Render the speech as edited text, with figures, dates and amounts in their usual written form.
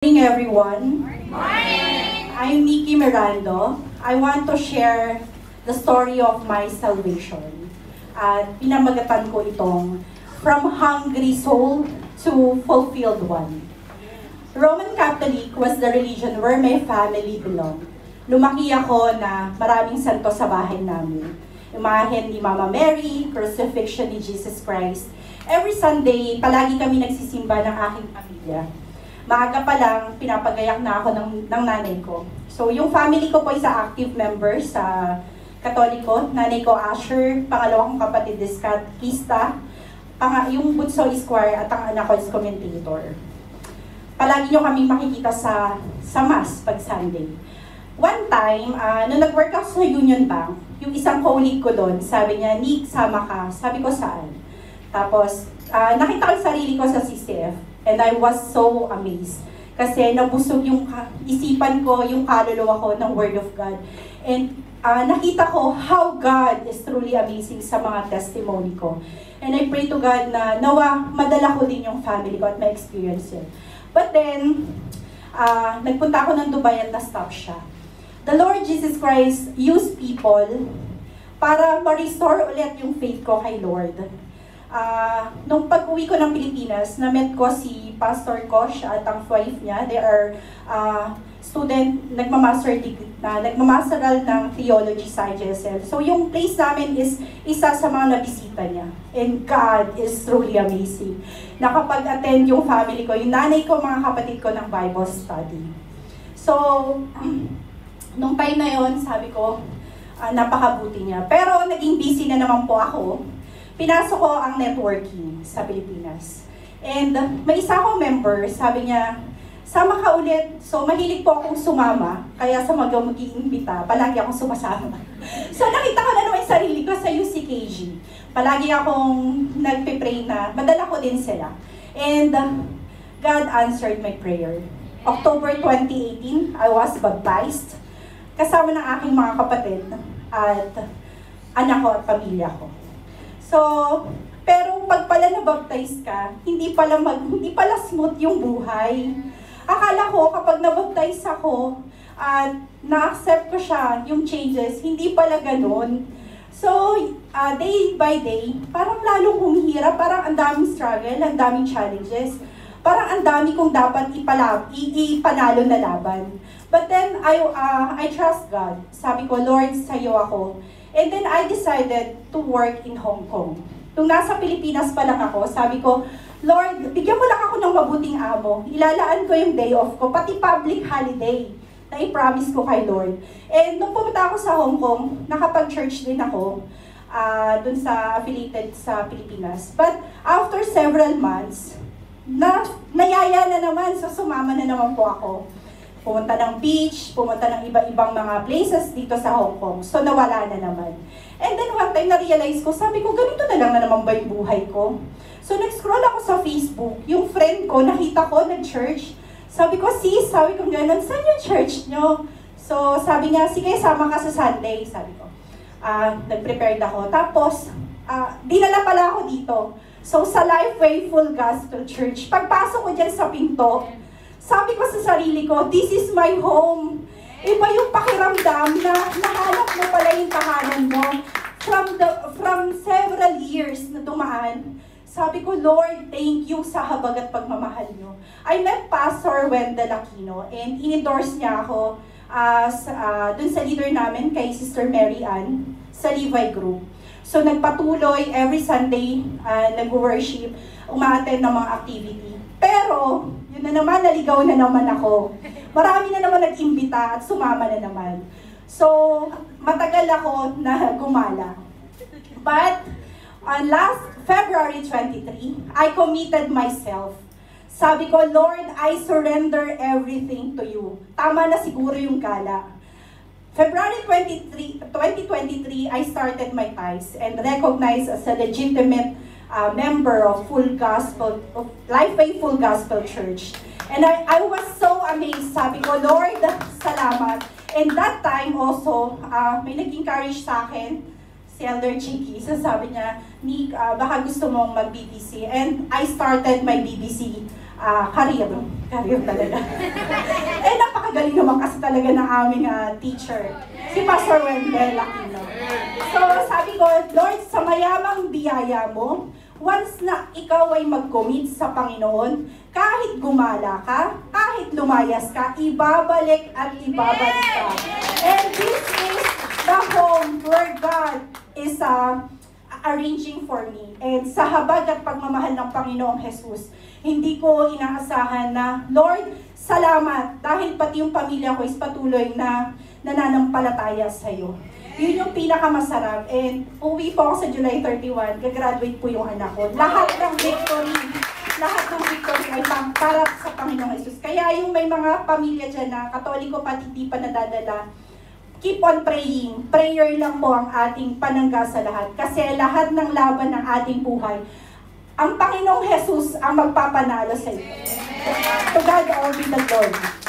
Morning, everyone. Morning. I'm Nikki Mirando. I want to share the story of my salvation. At pinamagatan ko itong From Hungry Soul to Fulfilled One. Roman Catholic was the religion where my family belonged. Lumaki ako na maraming santo sa bahay namin. Imahen ni Mama Mary, crucifixion ni Jesus Christ. Every Sunday, palagi kami nagsisimba ng aking pamilya. Maaga pa lang, pinapagayak na ako ng nanay ko. So, yung family ko po isa active member sa Katoliko. Nanay ko, Asher, pangalawa kong kapatid is Kista, yung bunso is choir, at ang anak ko is commentator. Palagi nyo kami makikita sa Mass pag Sunday. One time, nung nag-work ako sa Union Bank, yung isang colleague ko doon, sabi niya, Nick, sama ka. Sabi ko, saan? Tapos, nakita ko yung sarili ko sa CCF. And I was so amazed. Kasi nabusog yung isipan ko, yung kaluluwa ko ng Word of God. And nakita ko how God is truly amazing sa mga testimony ko. And I pray to God na nawa, madala ko din yung family ko at ma-experience yun. But then, nagpunta ako ng Dubai at na-stop siya. The Lord Jesus Christ used people para ma-restore ulit yung faith ko kay Lord. Nung pag-uwi ko ng Pilipinas, na-met ko si Pastor Kosh at ang wife niya. They are student, nagmamasteral ng theology sa IGSL. So yung place namin is isa sa mga nabisita niya. And God is truly amazing. Nakapag-attend yung family ko, yung nanay ko, mga kapatid ko ng Bible study. So, nung time na yon, sabi ko, napakabuti niya. Pero naging busy na naman po ako. Pinasok ko ang networking sa Pilipinas. And may isa akong member, sabi niya, sama ka ulit. So mahilig po akong sumama, kaya sa mag-iimbita, palagi akong sumasama. So nakita ko na naman yung sarili ko sa UCKG. Palagi akong nagpe-pray na, madala ko din sila. And God answered my prayer. October 2018, I was baptized. Kasama ng aking mga kapatid at anak ko at pamilya ko. So, pero pag pala nabaptize ka, hindi pala smooth yung buhay. Akala ko kapag nabaptize ako at na-accept ko siya, yung changes, hindi pala ganun. So, day by day, parang lalong humihirap, parang ang daming struggle, ang daming challenges. Parang ang dami kong dapat ipanalo na laban. But then, I trust God. Sabi ko, Lord, sa'yo ako. And then I decided to work in Hong Kong. Nung nasa Pilipinas pa lang ako, sabi ko, Lord, bigyan mo lang ako ng mabuting amo. Ilalaan ko yung day off ko, pati public holiday na i-promise ko kay Lord. And nung pumunta ako sa Hong Kong, nakapag-church din ako dun sa affiliated sa Pilipinas. But after several months, nayaya na naman, so sumama na naman po ako. Pumunta ng beach, pumunta ng iba-ibang mga places dito sa Hong Kong. So, nawala na naman. And then one time, na-realize ko, sabi ko, ganito na lang na naman ba yung buhay ko? So, nag-scroll ako sa Facebook. Yung friend ko, nakita ko, nag-church. Sabi ko, sis, sabi ko gano'n, saan yung church nyo? So, sabi niya, sige, sama ka sa Sunday, sabi ko. Nag-prepared ako. Tapos, dinala pala ako dito. So, sa Lifeway Full Gospel Church, pagpasok ko dyan sa pinto, sabi ko sa sarili ko, this is my home. Iba yung pakiramdam na nahanap mo pala yung tahanan mo. From several years na dumaan, sabi ko, Lord, thank you sa habag at pagmamahal nyo. I met Pastor Wendell Aquino and in-endorse niya ako dun sa leader namin kay Sister Mary Ann sa Levi Group. So nagpatuloy every Sunday, nag-worship, umaattend ng mga activity. Pero, yun na naman, naligaw na naman ako. Marami na naman nag-imbita at sumama na naman. So, matagal ako na gumala. But, on last February 23, I committed myself. Sabi ko, Lord, I surrender everything to you. Tama na siguro yung gala. February 2023, I started my tithes and recognized as a legitimate member of Lifeway Full Gospel Church. And I was so amazed. Sabi ko, Lord, salamat. And that time also, may nag-encourage sa akin, si Elder Chicky. So sabi niya, Nick, baka gusto mong mag-BBC. And I started my BBC career talaga. Eh, napakagaling naman kasi talaga ng aming teacher, si Pastor Wendell Aquino. So, sabi ko, Lord, sa mayamang biyaya mo, once na ikaw ay mag-commit sa Panginoon, kahit gumala ka, kahit lumayas ka, ibabalik at ibabalik ka. And this is the home where God is arranging for me. And sa habag at pagmamahal ng Panginoong Jesus, hindi ko inaasahan na, Lord, salamat, dahil pati yung pamilya ko is patuloy na nananampalataya sa iyo. Yun yung pinakamasarap. And uwi po ako sa July 31, gagraduate po yung anak ko. Lahat ng victory ay para sa Panginoong Jesus. Kaya yung may mga pamilya dyan na Katoliko pati di pa nadadala, keep on praying. Prayer lang po ang ating panangga sa lahat. Kasi lahat ng laban ng ating buhay, ang Panginoong Jesus ang magpapanalo sa iyo. To God all be the glory.